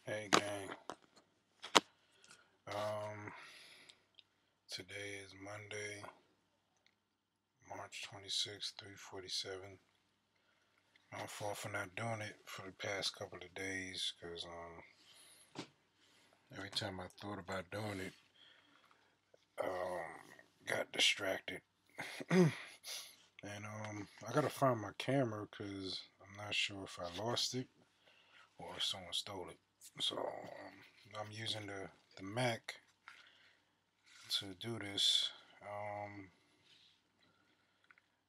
Hey gang. Um, Today is Monday, March 26th, 3:47. I'm far from not doing it for the past couple of days because every time I thought about doing it, got distracted. And I gotta find my camera because I'm not sure if I lost it or if someone stole it. So I'm using the Mac to do this.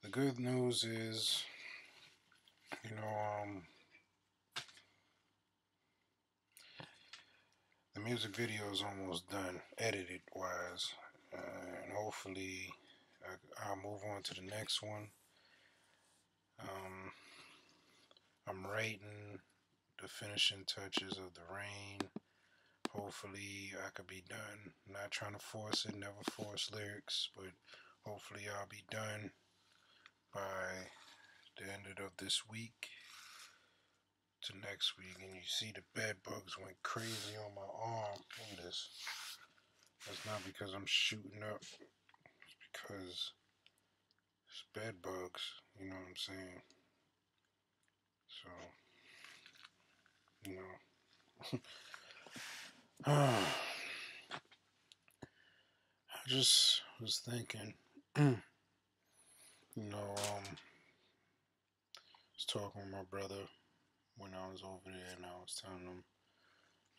The good news is, you know, the music video is almost done, edited wise, and hopefully I'll move on to the next one. Um, I'm writing the finishing touches of The Rain. Hopefully I could be done. Not trying to force it, never force lyrics, but hopefully I'll be done by the end of this week to next week. And you see the bed bugs went crazy on my arm. Look at this. That's not because I'm shooting up. It's because it's bed bugs. You know what I'm saying? So, you know. I just was thinking, you know, I was talking with my brother when I was over there and I was telling him,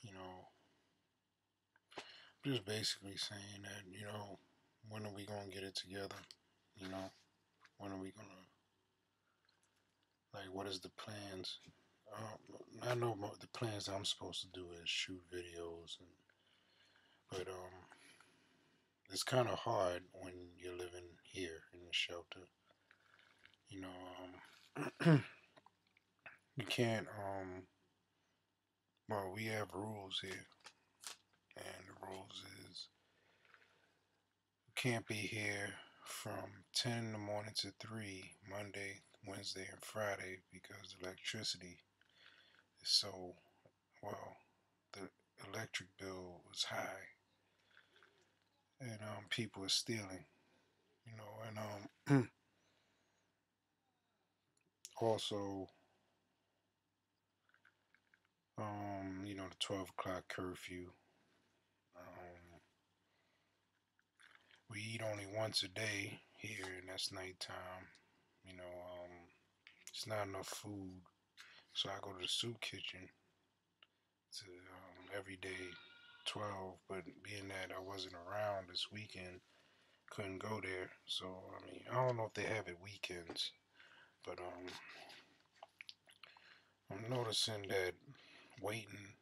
you know, just basically saying that, when are we going to get it together? You know, when are we going to, like, what is the plans? I know the plans that I'm supposed to do is shoot videos, but it's kind of hard when you're living here in the shelter. You know, you can't. Well, we have rules here, and the rules is you can't be here from 10 in the morning to 3 Monday, Wednesday, and Friday because the electricity is so well. The electric bill was high, and people are stealing. And also the 12 o'clock curfew. Um, we eat only once a day here, and that's nighttime. You know, it's not enough food, so I go to the soup kitchen to every day 12. But being that I wasn't around this weekend, couldn't go there. So I mean, I don't know if they have it weekends, but I'm noticing that waiting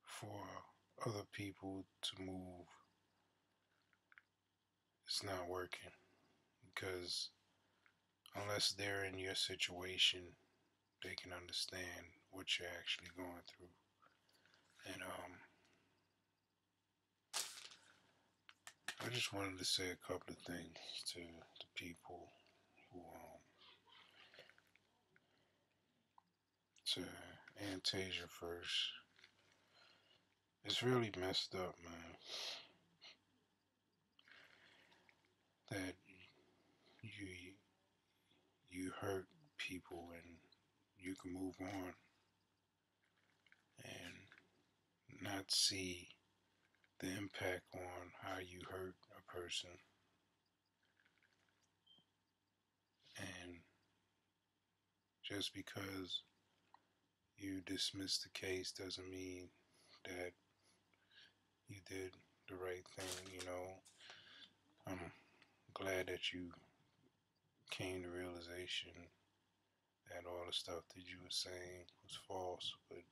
for other people to move is not working because unless they're in your situation, they can understand what you're actually going through. And I just wanted to say a couple of things to the people who to Antasia first. It's really messed up, man, that you you hurt people and you can move on and not see the impact on how you hurt a person. And just because you dismiss the case doesn't mean that you did the right thing. I'm glad that you came to realization that all the stuff that you were saying was false, but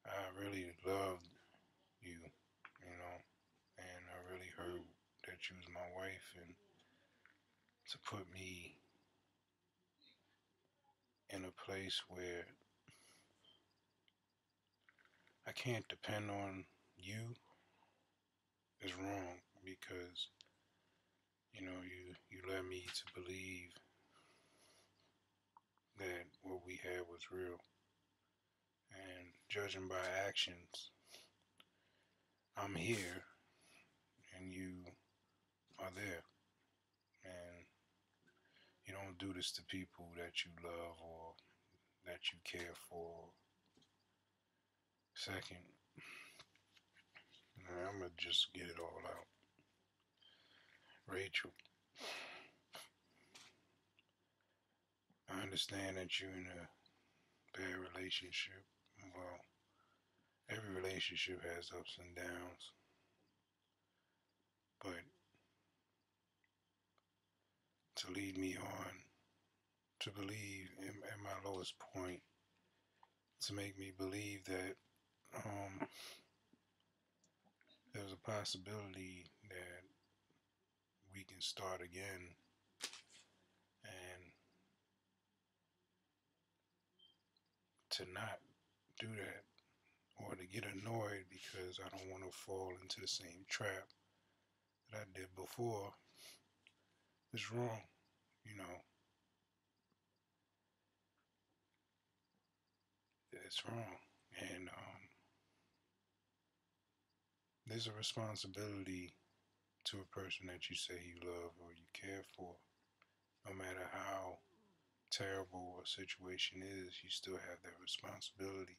I really loved you, and I really heard that you was my wife, and to put me in a place where I can't depend on you is wrong because you led me to believe that what we had was real, And judging by actions, I'm here and you are there. And you don't do this to people that you love or that you care for. Second, I'm going to just get it all out. Rachel, I understand that you're in a bad relationship. Well, every relationship has ups and downs. But to lead me on to believe at my lowest point, to make me believe that there's a possibility that we can start again, and to not do that, or to get annoyed because I don't want to fall into the same trap that I did before, is wrong. You know, it's wrong. And there's a responsibility to a person that you say you love or you care for. No matter how terrible a situation is, you still have that responsibility.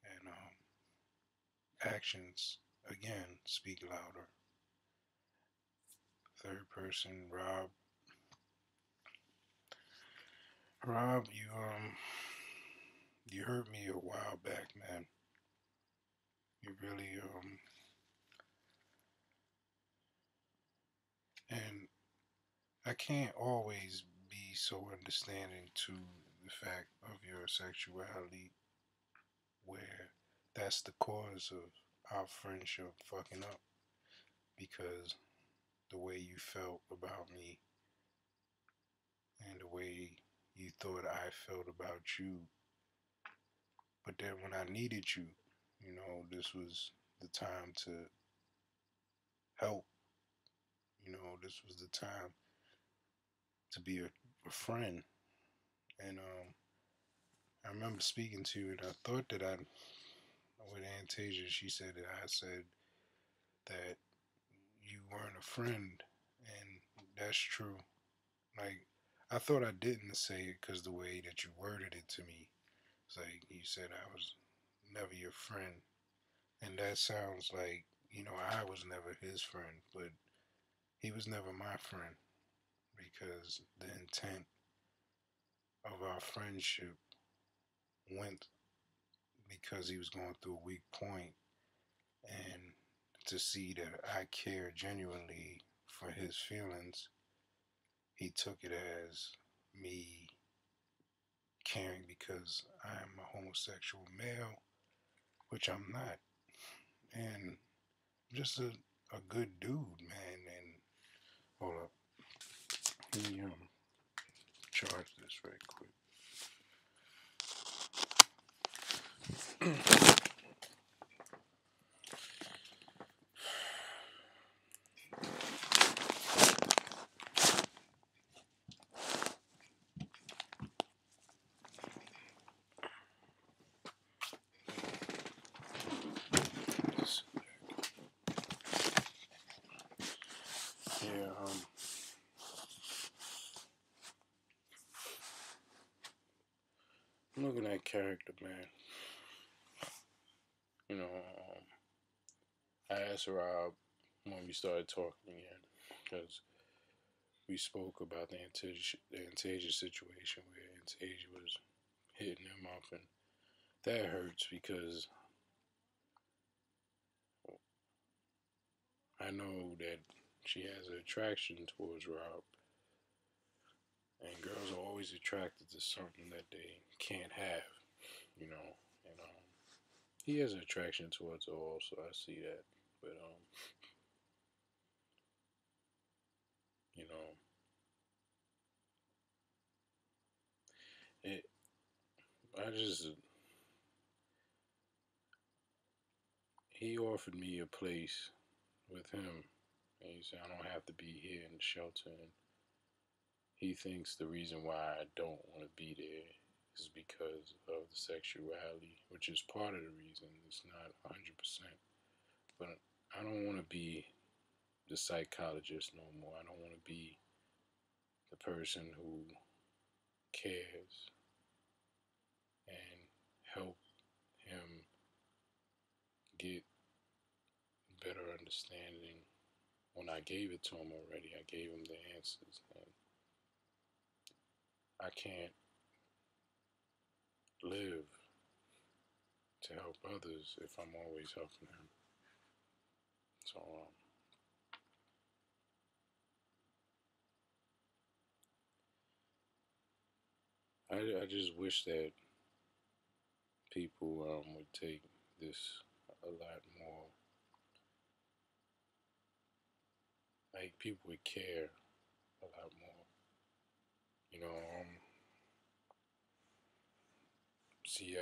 And actions, again, speak louder. Third person, Rob. Rob, you hurt me a while back, man. You really and I can't always be so understanding to the fact of your sexuality where that's the cause of our friendship fucking up, because the way you felt about me and the way you thought I felt about you. But then when I needed you, this was the time to help. This was the time to be a friend. And I remember speaking to you, and I thought that with Antasia, she said that I said that you weren't a friend, and that's true. Like, I thought I didn't say it because the way that you worded it to me. It's like you said I was never your friend. And that sounds like, I was never his friend, but he was never my friend because the intent of our friendship went because he was going through a weak point, and to see that I care genuinely for his feelings, he took it as me caring because I am a homosexual male, which I'm not, and just a good dude, man. And hold up, let me charge this right quick. Yeah, I'm looking at character, man. You know, I asked Rob when we started talking again because we spoke about the Antasia situation where Antasia was hitting him up, and that hurts because I know that she has an attraction towards Rob, and girls are always attracted to something that they can't have, you know. And he has an attraction towards her also. I see that, but you know, it. I just he offered me a place with him, and he said I don't have to be here in the shelter. And he thinks the reason why I don't want to be there is because of the sexuality, which is part of the reason. It's not 100%. But I don't want to be the psychologist no more. I don't want to be the person who cares and help him get better understanding. When I gave it to him already, I gave him the answers, and I can't live to help others if I'm always helping him. So I just wish that people would take this a lot more. Like people would care a lot more. You know, see,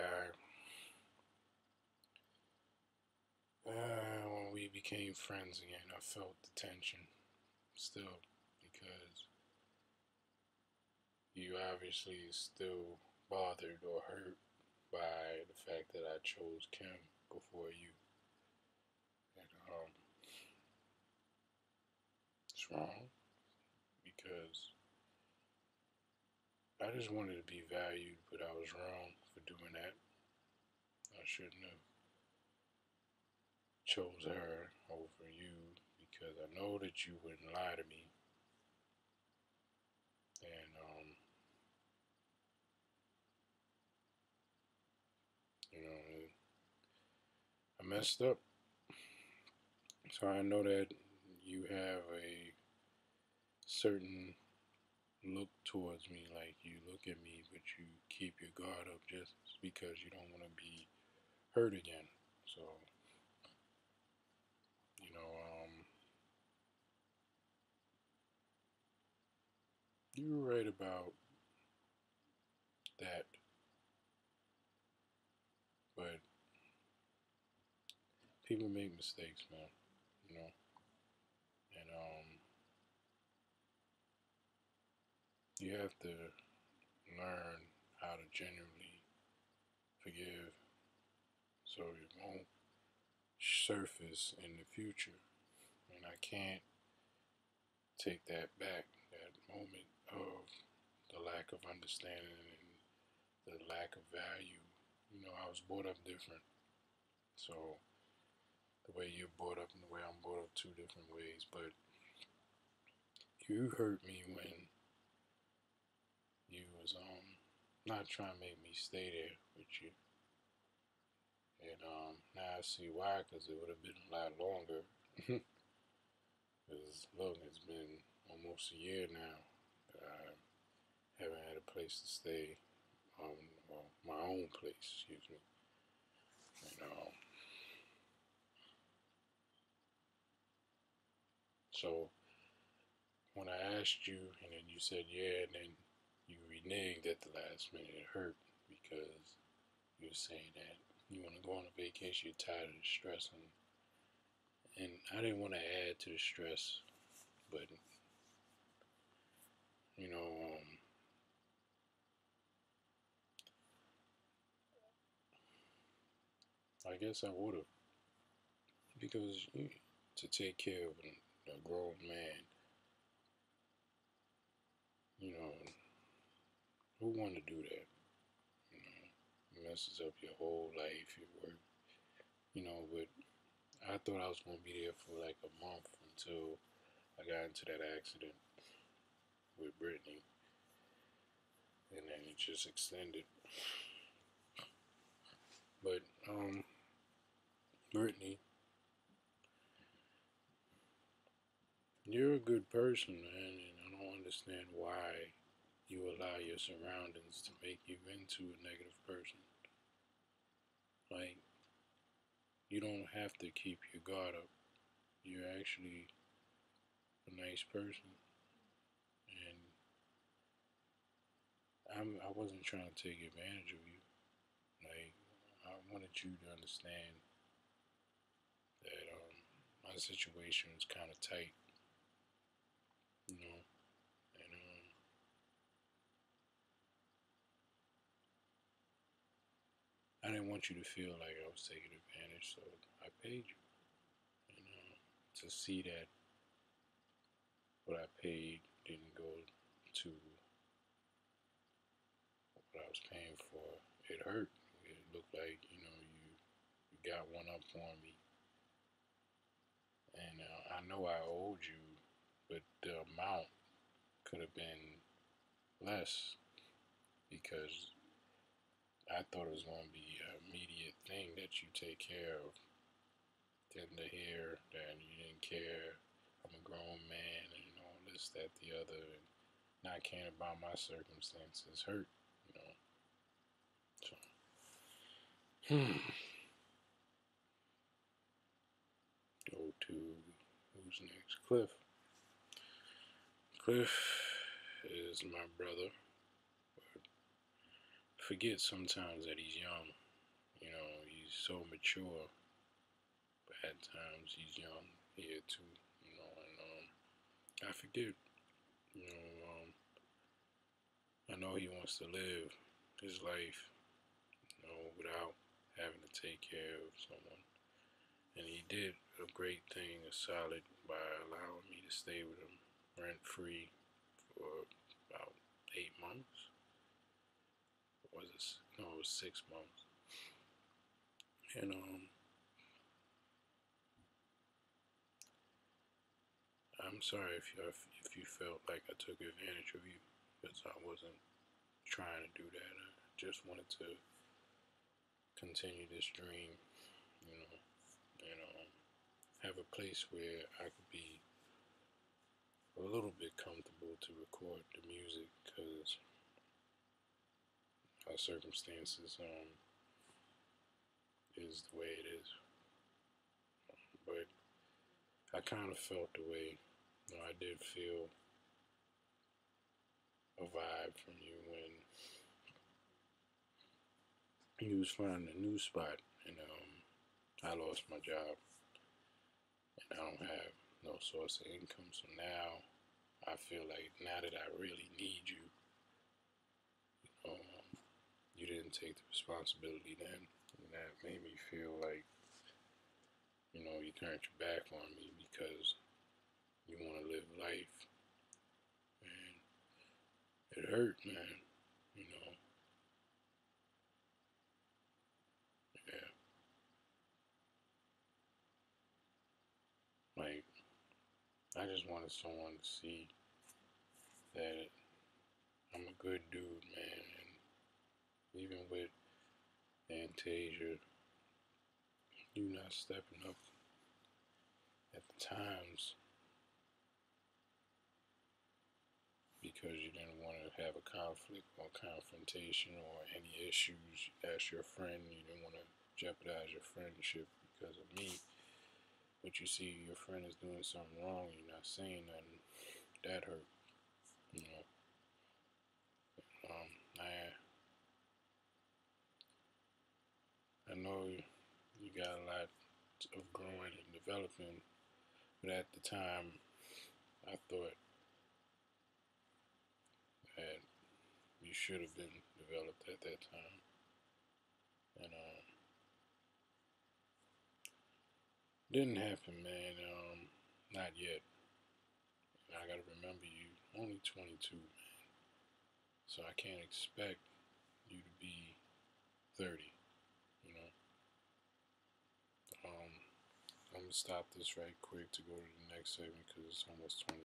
when we became friends again, I felt the tension still because you obviously still bothered or hurt by the fact that I chose Kim before you. And it's wrong because I just wanted to be valued, but I was wrong for doing that. I shouldn't have chose her over you because I know that you wouldn't lie to me. And you know, I messed up. So I know that you have a certain look towards me, like you look at me, but you keep your guard up just because you don't want to be hurt again. So, you know, you were right about that, but people make mistakes, man, you know, and you have to learn how to genuinely forgive so it won't surface in the future. And I can't take that back, that moment of the lack of understanding and the lack of value. You know, I was brought up different. So the way you're brought up and the way I'm brought up, two different ways. But you hurt me when you was not trying to make me stay there with you. And now I see why, because it would have been a lot longer. Because look, it's been almost a year now that I haven't had a place to stay. Well, my own place, excuse me. And so when I asked you, and then you said yeah, and then you reneged at the last minute, it hurt because you were saying that you want to go on a vacation, you're tired of the stress, and I didn't want to add to the stress, but you know, I guess I would have because to take care of a grown man, you know, who want to do that? You know, it messes up your whole life, your work, you know. But I thought I was gonna be there for like a month until I got into that accident with Brittany, and then it just extended. But Brittany, you're a good person, man, and I don't understand why you allow your surroundings to make you into a negative person. Like, you don't have to keep your guard up. You're actually a nice person, and I wasn't trying to take advantage of you. Like, I wanted you to understand that my situation was kind of tight, you know, and I didn't want you to feel like I was taking advantage, so I paid you, to see that what I paid didn't go to what I was paying for. It hurt. It looked like, you got one up on me. And I know I owed you, but the amount could have been less because I thought it was going to be an immediate thing that you take care of. Then to hear that you didn't care, I'm a grown man, and all this, that, the other, and not caring about my circumstances hurt, you know. So, go to who's next? Cliff. Cliff is my brother. Forget sometimes that he's young. He's so mature, but at times he's young here too. And I forget. You know, I know he wants to live his life, without having to take care of someone. And he did a great thing, a solid, by allowing me to stay with him rent free for about 8 months. Was it? No, it was 6 months. And I'm sorry if you felt like I took advantage of you, because I wasn't trying to do that. I just wanted to continue this dream, you know, and have a place where I could be a little bit comfortable to record the music, because our circumstances is the way it is. But I kind of felt the way, I did feel a vibe from you when you was finding a new spot, and I lost my job, and I don't have no source of income. So now I feel like now that I really need you, you didn't take the responsibility then, and that made me feel like you turned your back on me because you want to live life, and it hurt, man. You know, yeah. Like, I just wanted someone to see that I'm a good dude, man. And even with Fantasia, you not stepping up at the times because you didn't want to have a conflict or confrontation or any issues. As your friend, you didn't want to jeopardize your friendship because of me. But you see your friend is doing something wrong, you're not saying nothing. That hurt, you know. Um, I know you got a lot of growing and developing, but at the time, I thought that you should have been developed at that time, and didn't happen, man. Not yet. And I gotta remember you only 22, man. So I can't expect you to be 30. You know. Um, I'm gonna stop this right quick to go to the next segment because it's almost 20